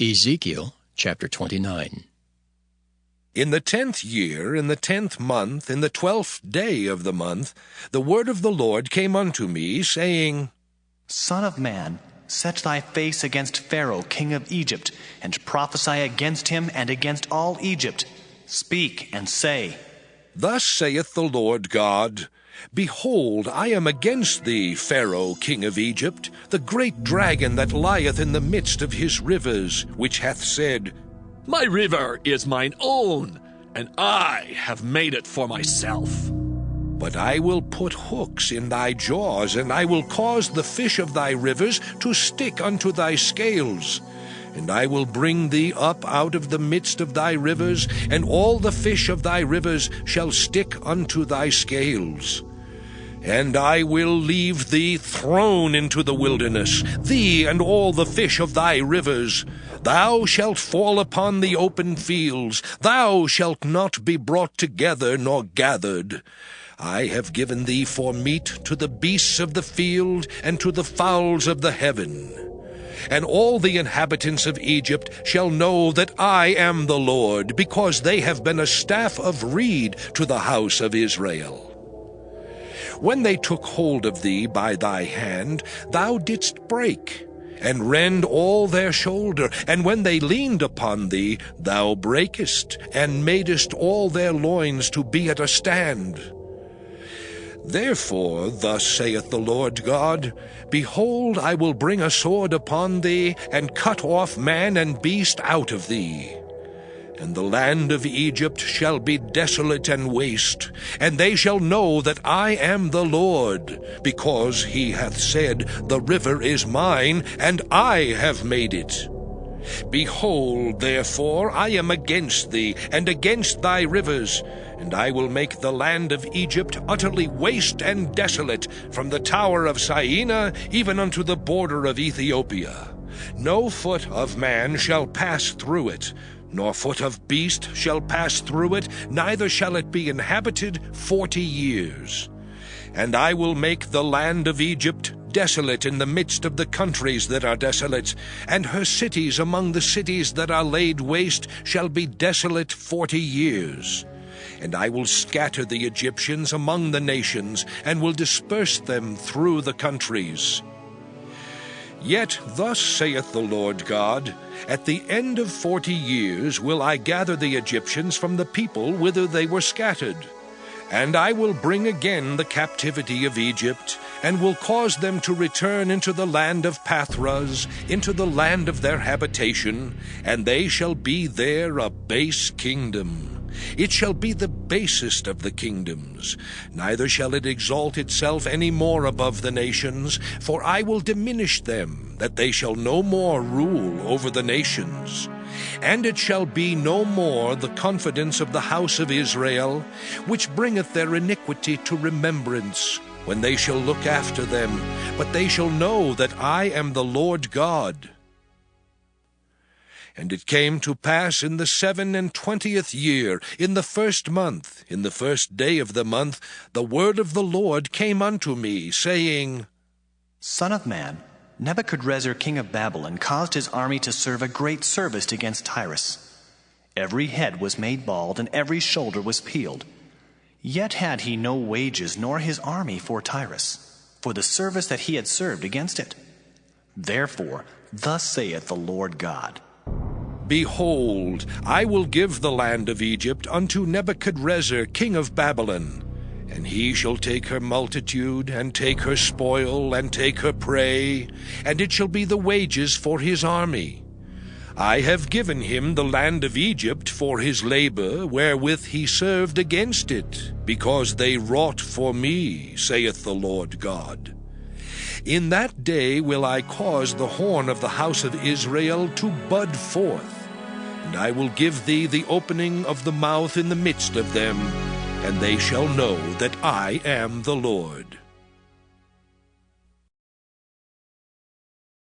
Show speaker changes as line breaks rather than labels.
Ezekiel Chapter 29.
In the 10th year, in the 10th month, in the 12th day of the month, the word of the Lord came unto me, saying,
Son of man, set thy face against Pharaoh king of Egypt, and prophesy against him and against all Egypt. Speak and say,
Thus saith the Lord God, Behold, I am against thee, Pharaoh king of Egypt, the great dragon that lieth in the midst of his rivers, which hath said,
My river is mine own, and I have made it for myself.
But I will put hooks in thy jaws, and I will cause the fish of thy rivers to stick unto thy scales. And I will bring thee up out of the midst of thy rivers, and all the fish of thy rivers shall stick unto thy scales. And I will leave thee thrown into the wilderness, thee and all the fish of thy rivers. Thou shalt fall upon the open fields, thou shalt not be brought together nor gathered. I have given thee for meat to the beasts of the field, and to the fowls of the heaven. And all the inhabitants of Egypt shall know that I am the Lord, because they have been a staff of reed to the house of Israel. When they took hold of thee by thy hand, thou didst break, and rend all their shoulder. And when they leaned upon thee, thou brakest, and madest all their loins to be at a stand. Therefore, thus saith the Lord God, Behold, I will bring a sword upon thee, and cut off man and beast out of thee. And the land of Egypt shall be desolate and waste, and they shall know that I am the Lord, because he hath said, The river is mine, and I have made it. Behold, therefore, I am against thee, and against thy rivers, and I will make the land of Egypt utterly waste and desolate, from the tower of Syene even unto the border of Ethiopia. No foot of man shall pass through it, nor foot of beast shall pass through it, neither shall it be inhabited 40 years. And I will make the land of Egypt desolate in the midst of the countries that are desolate, and her cities among the cities that are laid waste shall be desolate 40 years. And I will scatter the Egyptians among the nations, and will disperse them through the countries. Yet thus saith the Lord God, At the end of 40 years will I gather the Egyptians from the people whither they were scattered. And I will bring again the captivity of Egypt, and will cause them to return into the land of Pathros, into the land of their habitation, and they shall be there a base kingdom. It shall be the basest of the kingdoms, neither shall it exalt itself any more above the nations, for I will diminish them, that they shall no more rule over the nations. And it shall be no more the confidence of the house of Israel, which bringeth their iniquity to remembrance, when they shall look after them, but they shall know that I am the Lord God. And it came to pass in the 27th year, in the 1st month, in the 1st day of the month, the word of the Lord came unto me, saying,
Son of man, Nebuchadrezzar king of Babylon caused his army to serve a great service against Tyrus. Every head was made bald, and every shoulder was peeled. Yet had he no wages nor his army for Tyrus, for the service that he had served against it. Therefore, thus saith the Lord God,
Behold, I will give the land of Egypt unto Nebuchadrezzar king of Babylon, and he shall take her multitude, and take her spoil, and take her prey, and it shall be the wages for his army. I have given him the land of Egypt for his labor, wherewith he served against it, because they wrought for me, saith the Lord God. In that day will I cause the horn of the house of Israel to bud forth, and I will give thee the opening of the mouth in the midst of them, and they shall know that I am the Lord.